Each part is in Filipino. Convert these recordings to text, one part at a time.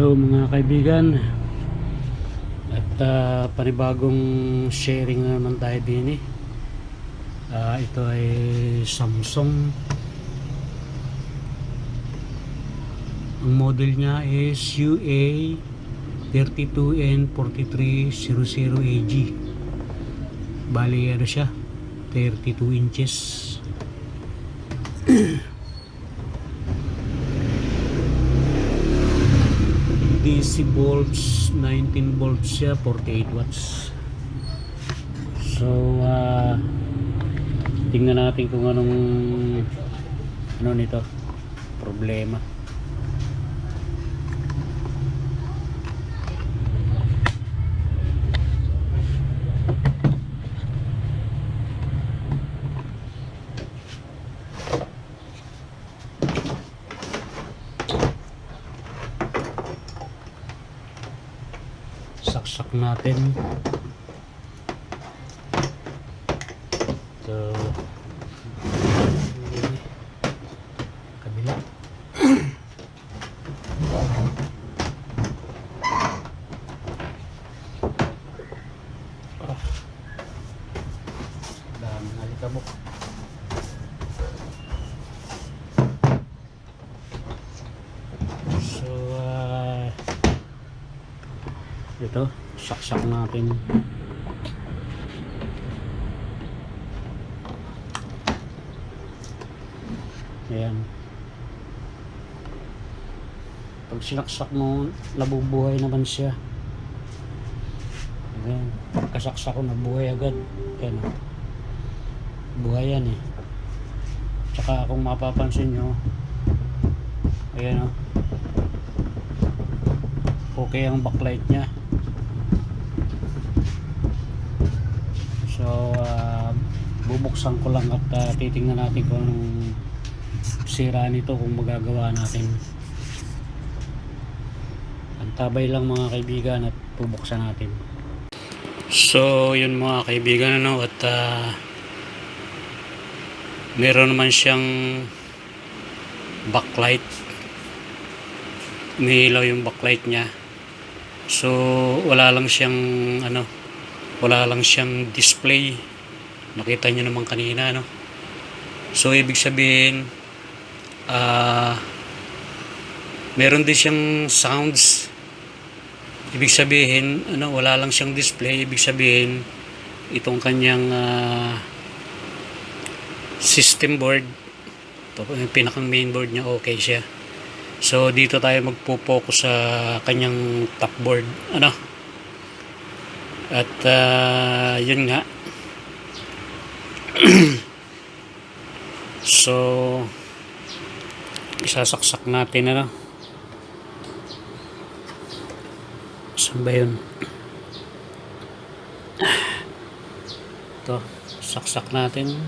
Hello mga kaibigan, at panibagong sharing na naman tayo din eh. Ito ay Samsung. Ang model niya is UA32N4300AG. Bali ano siya, 32 inches. DC volts, 19 volts siya, 48 watts. So tingnan natin kung ano nito problema. Saksak natin ito, kabila. Daming alikabok. So ito, saksak natin. Ayan. Pag sinaksak mo, nabubuhay naman siya. Ayan. Pagkasaksak ko, nabuhay agad. Ayan. Buhay yan eh. Tsaka kung mapapansin nyo, ayan o. Okay ang backlight niya. So bubuksan ko lang at titingnan natin kung anong sira nito, kung magagawa natin. Antabay lang mga kaibigan at bubuksan natin. So yun mga kaibigan, ano, at meron naman siyang backlight. Umiilaw yung backlight niya. So wala lang siyang display. Nakita nyo naman kanina, no? So ibig sabihin meron din siyang sounds. Ibig sabihin wala lang siyang display. Ibig sabihin itong kanyang system board, yung pinakang main board niya, okay siya. So dito tayo magpo-focus sa kanyang top board, at yun nga. So isasaksak natin, saan ba yun? Ito, saksak natin.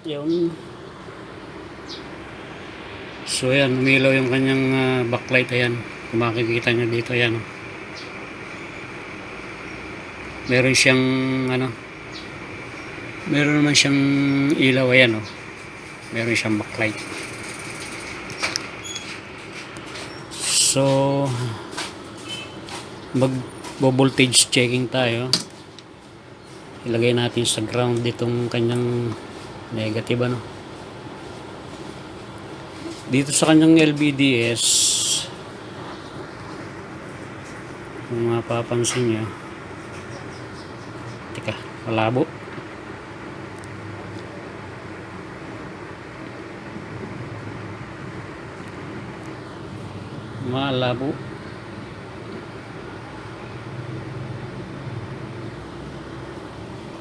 Yun. So ayan, umilaw yung kanyang backlight. Ayan, kung makikita nyo dito, ayan. Meron siyang meron naman siyang ilaw, ayan. Meron siyang backlight. So mag-voltage checking tayo. Ilagay natin sa ground ditong kanyang negative, dito sa kanyang LVDS. Kung mapapansin nyo, teka, malabo. Malabo.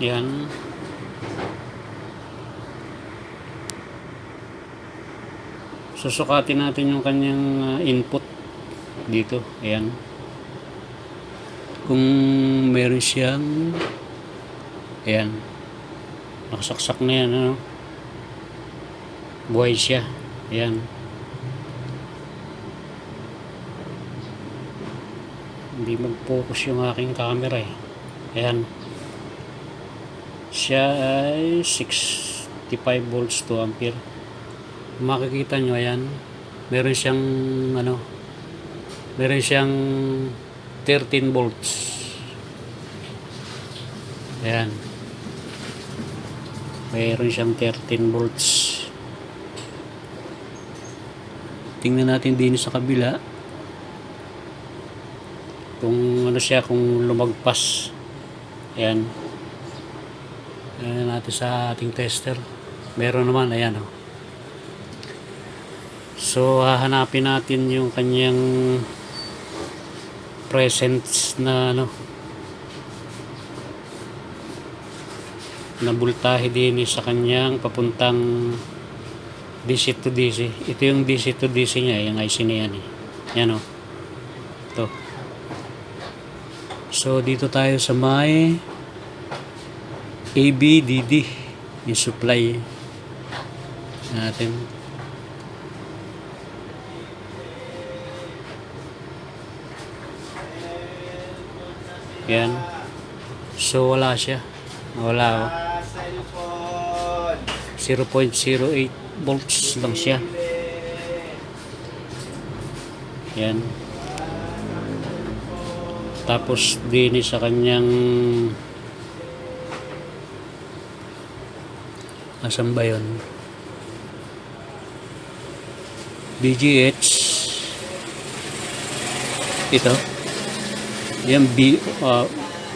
Yan. Susukatin natin yung kanyang input dito. Ayan. Kung meron siyang, ayan, nakasaksak na yan, buhay siya. Ayan. Hindi mag-focus yung aking camera eh. Ayan. Siya ay 65 volts to ampere. Makikita nyo, ayan, meron siyang ano, meron siyang 13 volts. Ayan, meron siyang 13 volts. Tingnan natin din sa kabila kung ano siya, kung lumagpas. Ayan, ayan natin sa ating tester. Meron naman, ayan o. So hahanapin natin yung kanyang presence na ano, na voltahe din sa kanyang papuntang DC to DC. Ito yung DC to DC niya, yung IC na yan eh. Yan o. Ito. So dito tayo sa may ABDD, yung supply natin. Yan. So wala siya. Wala o. 0.08 volts lang siya. Yan. Tapos din sa kanyang asan ba yun? BGH. Ito. Yan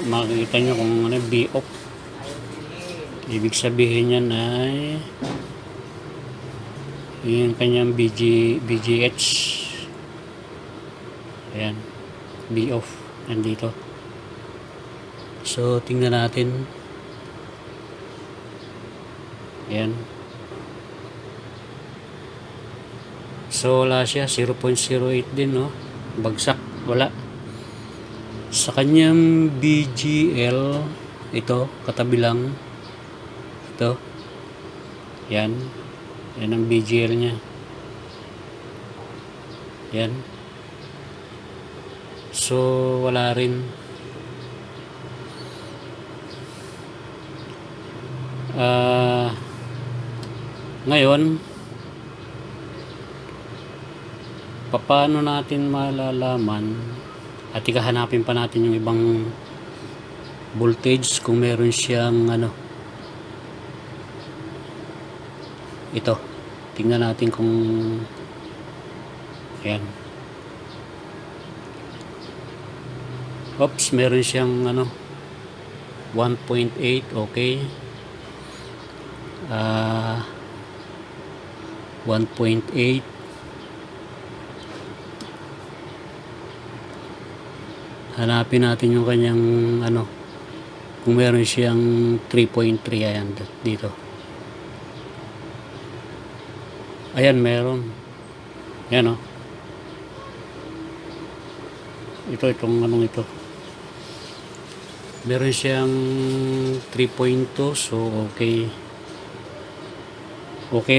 makikita nyo kung ano, B off. Ibig sabihin yan ay yung kanyang BGH. Ayan, B off nandito. So tingnan natin. Ayan. So wala siya, 0.08 din, no? Bagsak, wala. Sa kanyang BGL, ito katabi lang, ito, yan ang BGL nya, yan. So wala rin. Ngayon, paano natin malalaman at ikahanapin pa natin yung ibang voltage kung meron siyang ano, ito, tingnan natin kung ayan, oops, meron siyang ano 1.8, okay, 1.8. Hanapin natin yung kanyang ano, kung meron siyang 3.3. ayan dito, ayan, meron, ayan o, itong anong ito, meron siyang 3.2. so okay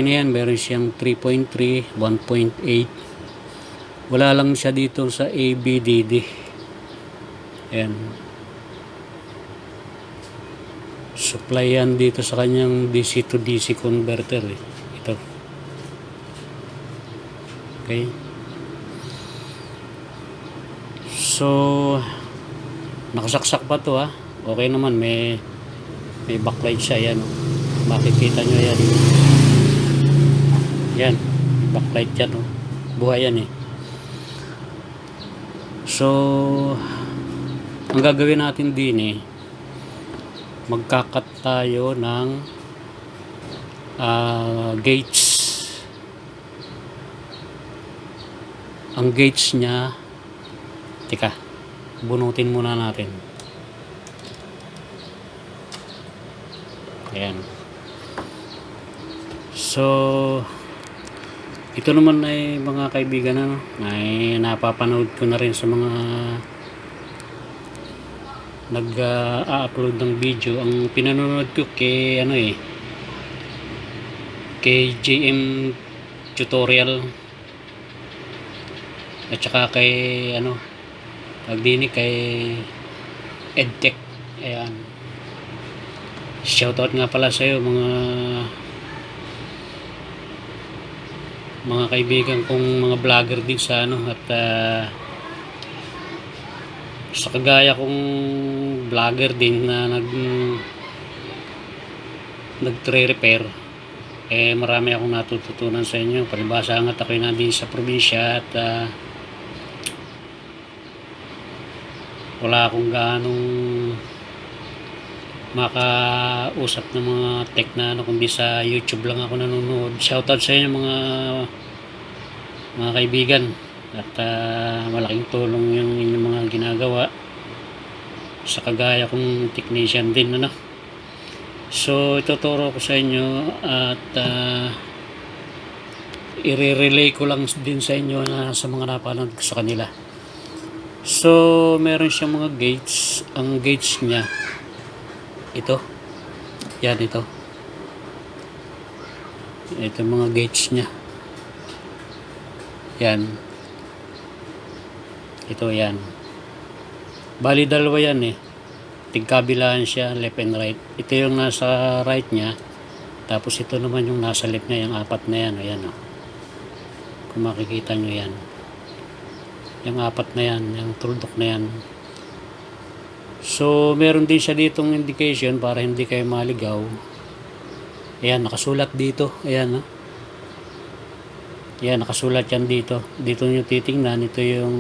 na yan. Meron siyang 3.3, 1.8. wala lang siya dito sa ABDD. Ayan, supply yan dito sa kanyang DC to DC converter eh. Ito, okay. So nakasaksak pa to, ha. Okay naman, may backlight siya, yan, oh. Makikita nyo yan, yan, backlight yan, oh. Buhay yan eh. So ang gagawin natin din eh, magkakat tayo ng gauge. Ang gauge nya, tika, bunutin muna natin. Ayan. So ito naman ay mga kaibigan, ano, ay napapanood ko na rin sa mga nag-upload ng video. Ang pinanonood ko kay ano eh, kay JM Tutorial, at saka kay ano, pagdinig kay EdTech. Ayan, shoutout nga pala sa iyo, mga mga kaibigan kong mga vlogger din sa ano, at sa kagaya kong vlogger din na nagre-repair, marami akong natututunan sa inyo. Palibasa nga ako'y nandun sa probinsya at wala akong ganong makausap ng mga tech na ano, kundi sa YouTube lang ako nanonood. Shoutout sa inyo mga kaibigan, at malaking tulong yung inyong mga ginagawa sa kagaya kong technician din, ano. So ituturo ko sa inyo at i-relay ko lang din sa inyo na sa mga napanood ko sa kanila. So meron siyang mga gauge. Ang gauge niya ito, yan, ito mga gauge niya, yan, ito, yan, bali dalawa yan tigkabilaan siya, left and right. Ito yung nasa right niya, tapos ito naman yung nasa left niya, yung apat na yan, ayan, kung makikita nyo yan, yung apat na yan, yung tuldok na yan. So meron din siya ditong indication para hindi kayo maligaw. Ayan, nakasulat dito, ayan, ayan, nakasulat yan dito. Dito nyo titingnan, ito yung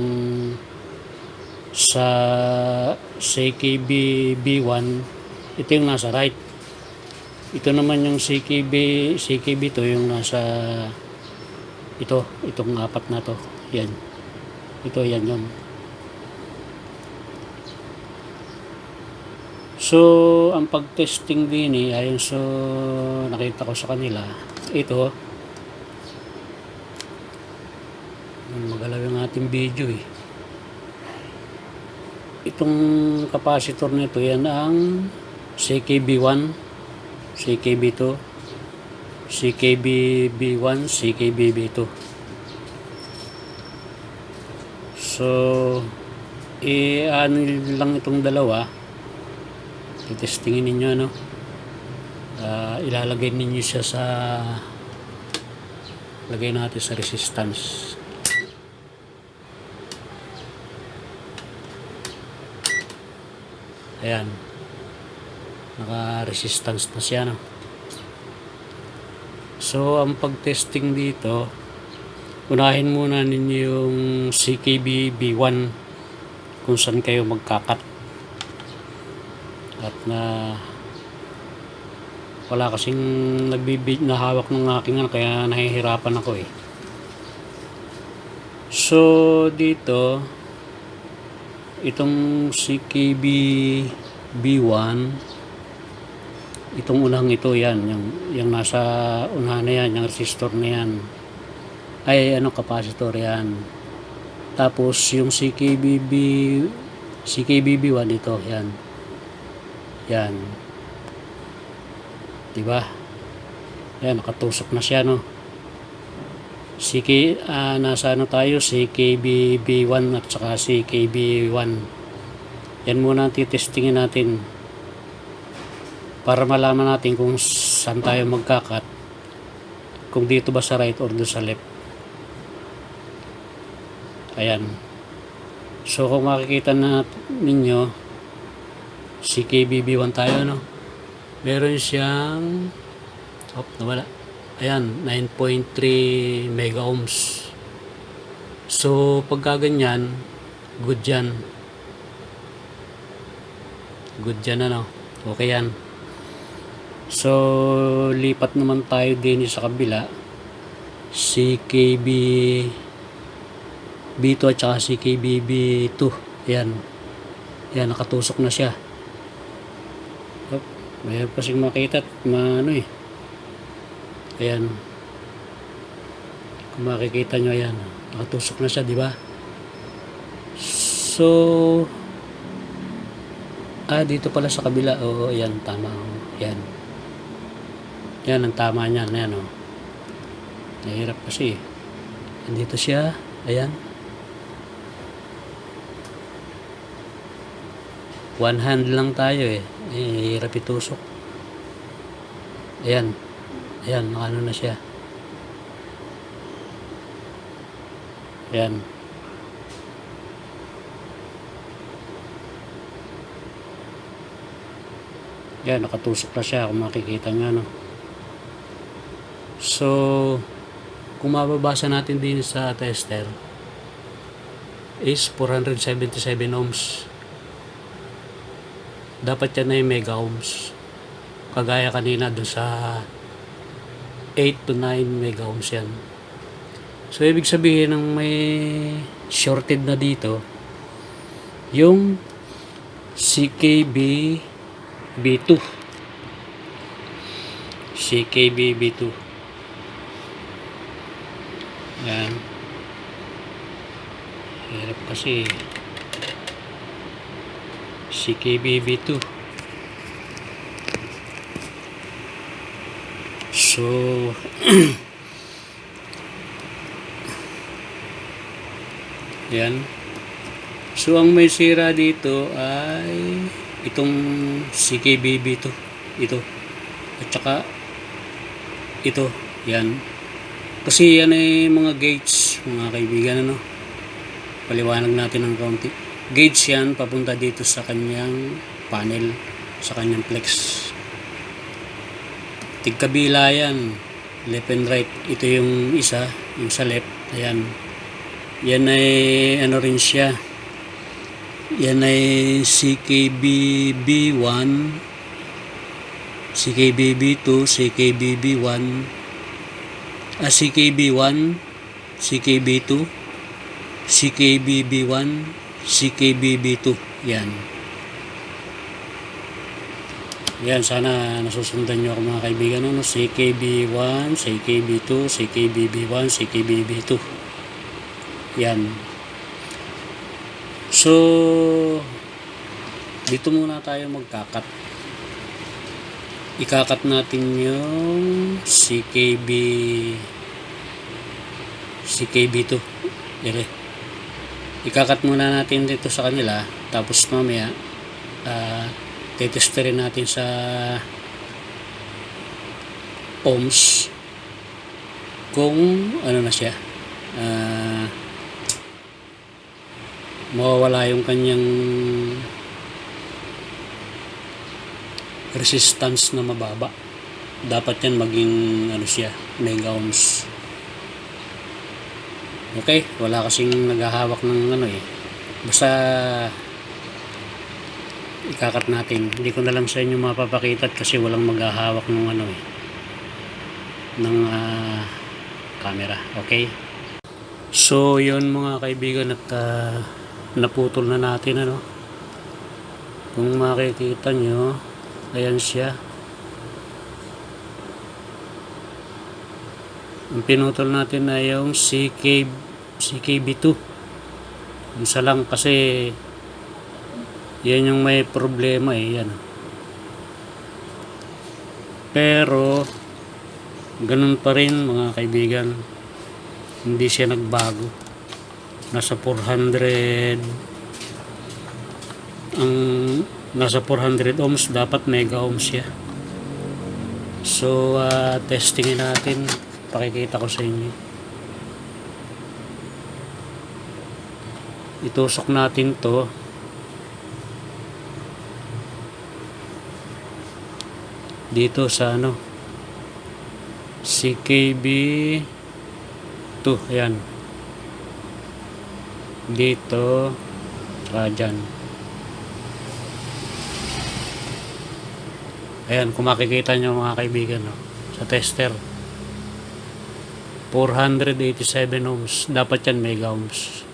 sa CKB B1, ito yung nasa right. Ito naman yung CKB to, yung nasa itong apat na to, yan, ito, yan yun. So ang pag-testing din ayon sa nakita ko sa kanila, ito, magalaw yung ating video itong capacitor nito, yan ang CKB1, CKB2, CKB1, CKB2. So ano lang itong dalawa, testingin ninyo, ilalagay ninyo siya sa, lagay natin sa resistance. Ayan, naka-resistance na siya, So ang pag-testing dito, unahin muna ninyo yung CKB B1 kung saan kayo magkakat. At wala kasing na hawak ng aking kaya nahihirapan ako So dito, itong CKB B1, itong unang ito, yan, yung nasa unahan na yan, yung resistor na yan, ay capacitor yan. Tapos yung CKB1 ito, yan, diba? Yan, nakatusok na siya, nasa tayo, CKB1 at saka CKB1. Yan muna ang titestingin natin para malaman natin kung saan tayo magkakat, kung dito ba sa right or doon sa left. Ayan. So kung makikita ninyo, CKB1 tayo, meron siyang nawala, ayan, 9.3 mega ohms. So pagka ganyan, good yan, okay yan. So lipat naman tayo din sa kabila, CKB B2 at saka CKB B2, yan, nakatusok na siya. Mayroon pa siyang makita at ayan, kung makikita nyo, ayan, nakatusok na siya, diba? So dito pala sa kabila, ayan, tama, yan ang tama niyan, ayan, nahirap kasi, andito siya, ayan, one hand lang tayo hirap itusok. Ayan, nakano na siya. Yan. Yan, nakatusok na siya kung makikita nga, no. So, kung mababasa natin din sa tester is 477 ohms. Dapat yan ay mega ohms. Kagaya kanina doon sa 8 to 9 mega ohms yan. So, ibig sabihin ng may shorted na dito, yung CKB B2. CKB B2. Yan. Hirap kasi. CKB B2. So, yan. So, ang may sira dito ay itong CKB B2. Ito. At saka ito. Yan. Kasi yan ay mga gauge, mga kaibigan, ano. Paliwanag natin ng kaunti. Gauge yan papunta dito sa kanyang panel, sa kanyang flex. Tigkabila yan, left and right. Ito yung isa, yung sa left. Ayan. Yan ay ano rin siya. Yan ay CKBB1, CKBB2, CKBB1, CKB1, CKB2, CKBB1, CKBB2. Yan. Yan, sana nasusundan nyo ako mga kaibigan. Ano? CKB1, CKB2, CKBB1, CKBB2. Yan. So, dito muna tayo magkakat. Ikakat natin yung CKB2. Dire. Ikakat muna natin dito sa kanila. Tapos mamaya, tetesterin natin sa ohms kung ano na siya. Mawawala yung kanyang resistance na mababa. Dapat yan maging ano siya, mega ohms. Okay, wala kasing naghahawak ng ano eh. Basta ikakat natin. Hindi ko na lang sa inyo mapapakita kasi walang maghahawak ng ano eh, ng camera. Okay? So, yun mga kaibigan, at naputol na natin, ano. Kung makikita nyo, ayan siya. Ang pinutol natin na yung CKB2. Isa lang kasi yan yung may problema eh, yan. Pero ganun pa rin mga kaibigan, hindi siya nagbago. Nasa 400 ang nasa 400 ohms, dapat mega ohms siya. So testingin natin, pakikita ko sa inyo. Itusok natin to dito sa ano, CKB2. Ayan, dito saka dyan. Ayan, kung makikita nyo mga kaibigan, no, sa tester 487 ohms, dapat yan mega ohms.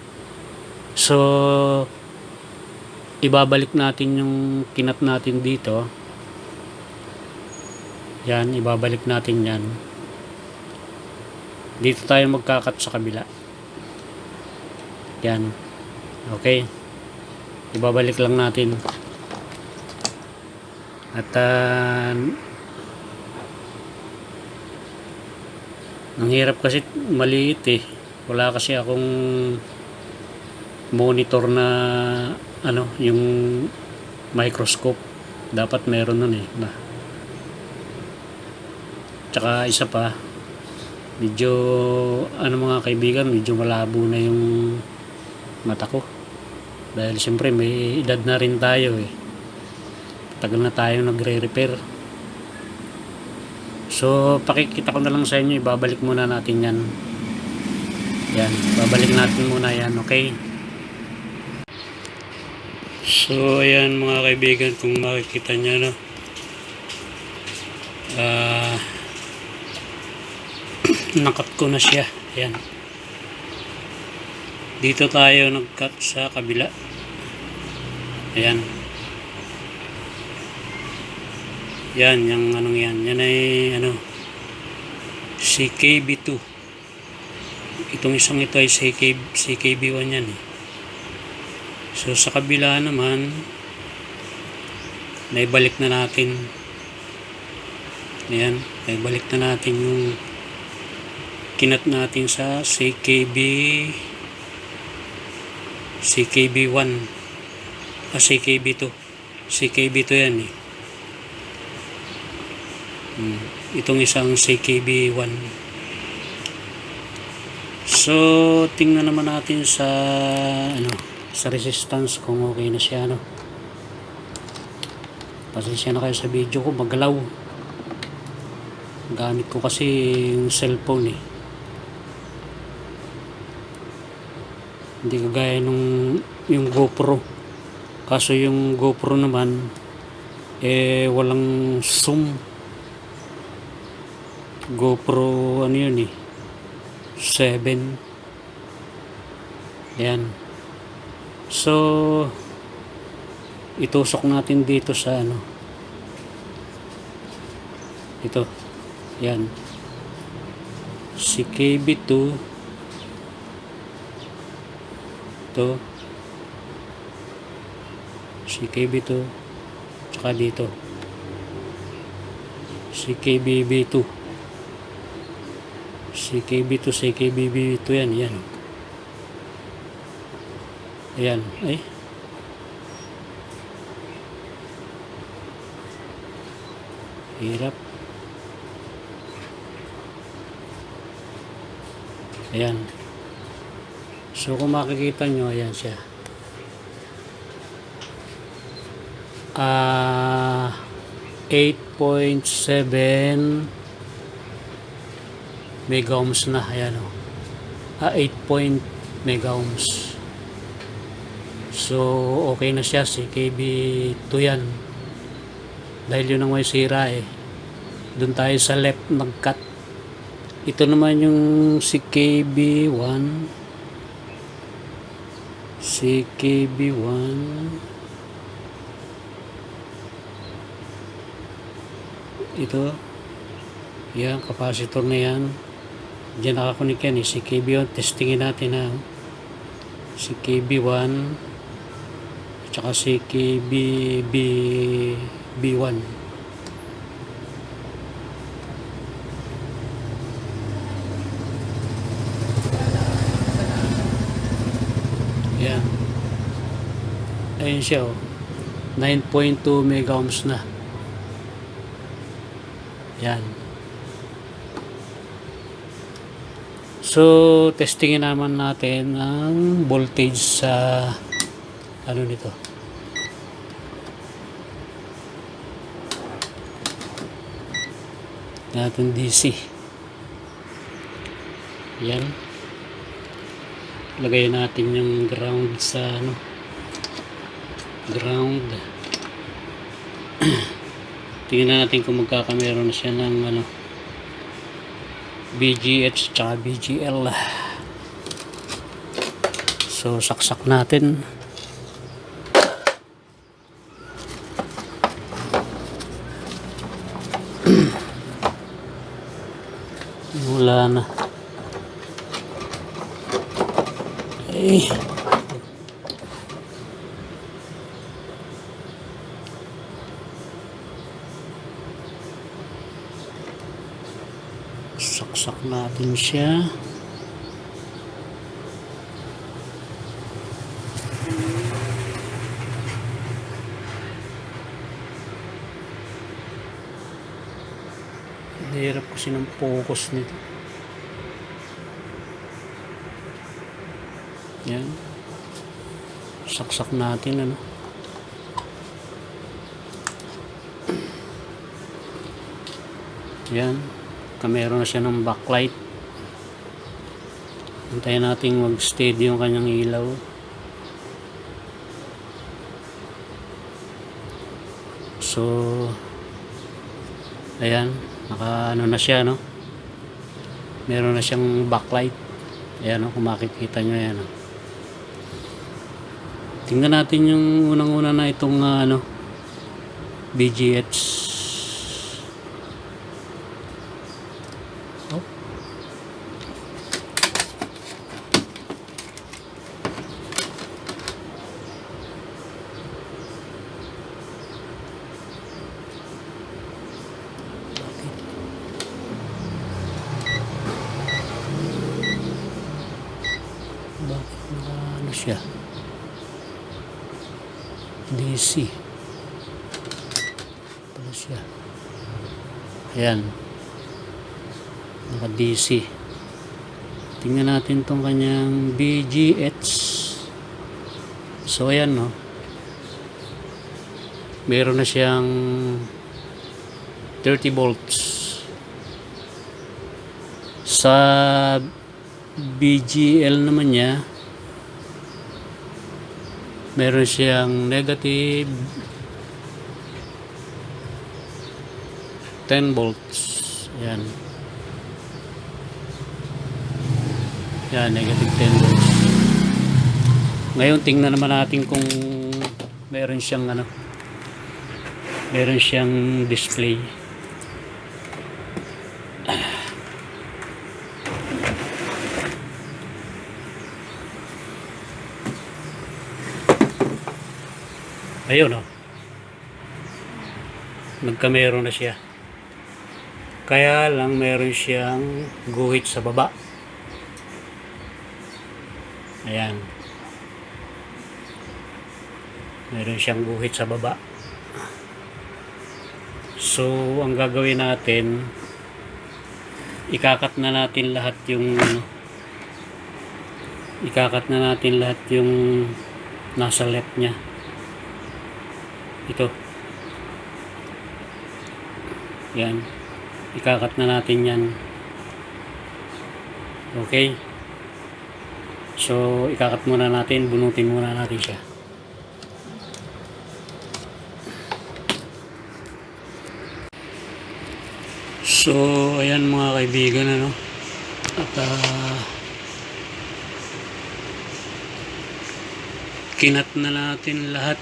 So ibabalik natin yung kinat natin dito. Yan, ibabalik natin yan. Dito tayo magkakat sa kabila. Yan. Okay. Ibabalik lang natin. At ang hirap kasi maliit eh. Wala kasi akong monitor na ano, yung microscope. Dapat meron nun eh. Tsaka isa pa, Medyo, ano mga kaibigan, medyo malabo na yung mata ko. Dahil siyempre may edad na rin tayo eh. Tagal na tayo nagre-repair. So, pakikita ko na lang sa inyo. Ibabalik muna natin yan. Yan, babalik natin muna yan, okay? So, ayan mga kaibigan, kung makikita nyo, no? Nakat ko na siya. Ayan. Dito tayo nag-cut sa kabila. Ayan. Yan, yung anong yan. Yan ay, ano, CKB2. Itong isang ito ay CKB1 yan eh. So, sa kabila naman, naibalik na natin. Ayan, naibalik na natin yung kinat natin sa CKB1 CKB2 CKB2 yan eh. Itong isang CKB1. So tingnan naman natin sa ano, sa resistance kung okay na siya, no. Pasensya na kayo sa video ko, magalaw. Gamit ko kasi yung cellphone eh. Hindi kagaya nung yung GoPro. Kaso yung GoPro naman walang zoom. GoPro ano yun eh, 7. Ayan. So itusok natin dito sa ano, ito. Ayan, CKB2 to CKB2 tsaka dito CKBB2 CKB2 yan. Yan. Ayan. Ay. Hirap. Ayan. So kung makikita nyo, ayan siya. 8.7 megaohms na. Ayan o. 8 megaohms. So okay na siya. CKB2 yan. Dahil yun ang may sira eh. Doon tayo sa left nag-cut. Ito naman yung CKB1. Ito. Yan, capacitor na yan. Diyan nakakunik yan eh. CKB1. Testingin natin na CKB1 tsaka CKB1. Yan. Ayun siya oh. 9.2 megaohms na. Yan. So, testingin naman natin ang voltage sa ano nito. Natin DC. Yan. Lagay natin yung ground sa ano. Ground. Tingnan natin kung magkakameron na siya ng ano, BGH tsaka BGL. So saksak natin. Wala na. Eh. Saksak natin siya. Hirap kasi ng focus nito. Yan. Saksak natin, ano. Yan. Meron na siya ng backlight. Hintayin natin mag-steady yung kanyang ilaw. So, ayan. Naka ano na siya, no. Meron na siyang backlight. Ayan, no, kung makikita nyo, yan, no. Tingnan natin yung unang-una na itong ano, BGH. Oh. Bakit na ano siya? DC pala siya. Ayan, naka DC. Tingnan natin tong kanyang BGH. So ayan, no, meron na siyang 30 volts. Sa BGL naman niya, meron siyang negative 10 volts. Ayan. Yan, negative 10 volts. Ngayon, tingnan naman natin kung meron siyang ano, meron siyang display. Ayun, oh. Nagkamero na siya. Kaya lang meron siyang guhit sa baba. Ayan. Meron siyang guhit sa baba. So, ang gagawin natin, ikakat na natin lahat yung ikakat na natin lahat yung nasa left niya. Ito. Yan. Ikakat na natin yan. Okay. So, ikakat muna natin. Bunutin muna natin siya. So, ayan mga kaibigan, ano. At, kinat na natin lahat.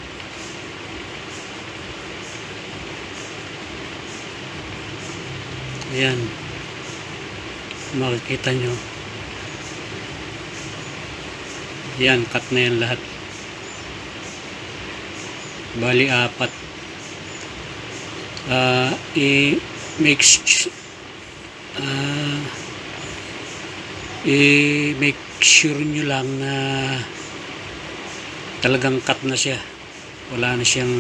Ayan, makikita nyo. Yan, cut na yan lahat. Bali, 4. I-make sure nyo lang na talagang cut na siya. Wala na siyang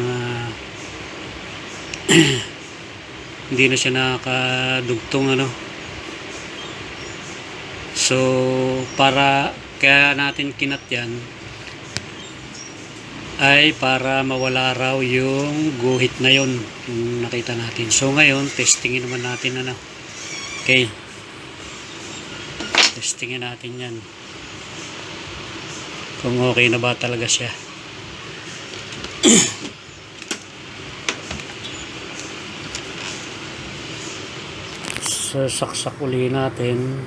hindi na siya nakakadugtong, ano. So, kaya natin kinat yan ay para mawala raw yung guhit na yon, yung nakita natin. So ngayon, testingin naman natin, ano. Okay, testingin natin yan kung okay na ba talaga siya. Saksak uli natin.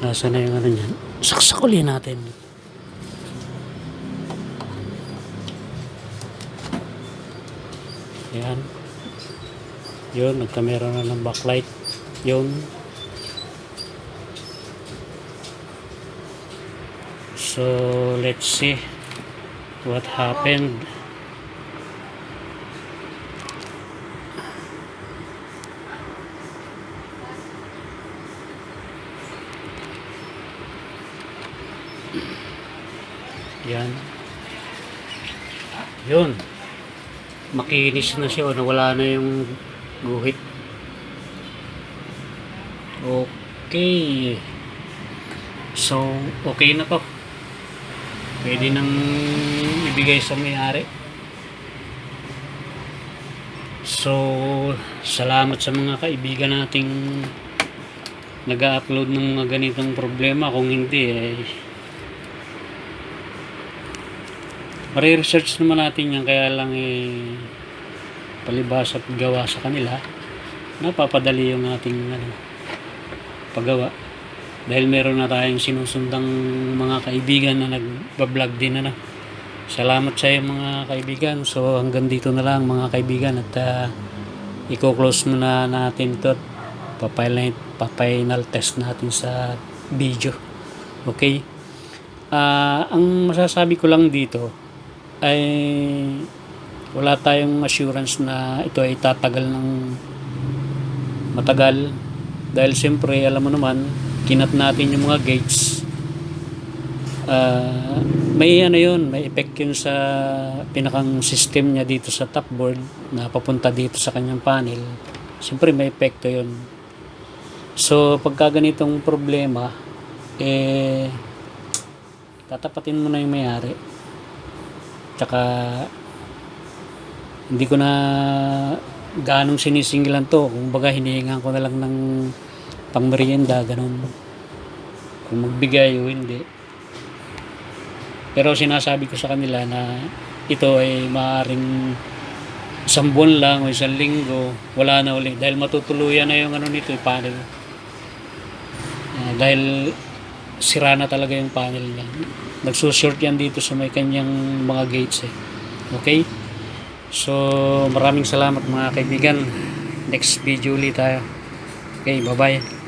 Nasa na yung ano niyan? Saksak uli natin. Ayan. Yun, nagkamera na ng backlight. Yun. So, let's see what happened. Yan. Yun. Makinis na siya. Nawala na yung guhit. Okay. So, So, okay na to. Pwede nang ibigay sa may-ari. So, salamat sa mga kaibigan nating nag-upload ng mga ganitong problema. Kung hindi, mariresearch naman natin yan. Kaya lang palibhas at gawa sa kanila, napapadali yung ating paggawa. Dahil meron na tayong sinusundang mga kaibigan na nagbablog din na. Salamat sa iyo mga kaibigan. So hanggang dito na lang mga kaibigan, at i-close muna natin ito. Pa-final test natin sa video. Okay? Ang masasabi ko lang dito ay wala tayong assurance na ito ay tatagal ng matagal. Dahil siyempre alam mo naman, kinat natin yung mga gates, may may effect yun sa pinakang system niya dito sa top board na papunta dito sa kanyang panel. Siyempre may epekto yun. So pagka ganitong problema, tatapatin mo na yung may-ari. Tsaka hindi ko na ganong sinisingilan to. Kung baga hinihingan ko na lang ng pangmerienda, ganun, kung magbigay o hindi. Pero sinasabi ko sa kanila na ito ay maaaring isang buwan lang o isang linggo, wala na uli, dahil matutuluyan na yung nito, yung panel. Dahil sira na talaga yung panel niya. Nagsushort yan dito sa may kanyang mga gates Okay? So maraming salamat mga kaibigan. Next video ulit tayo. Okay, bye bye.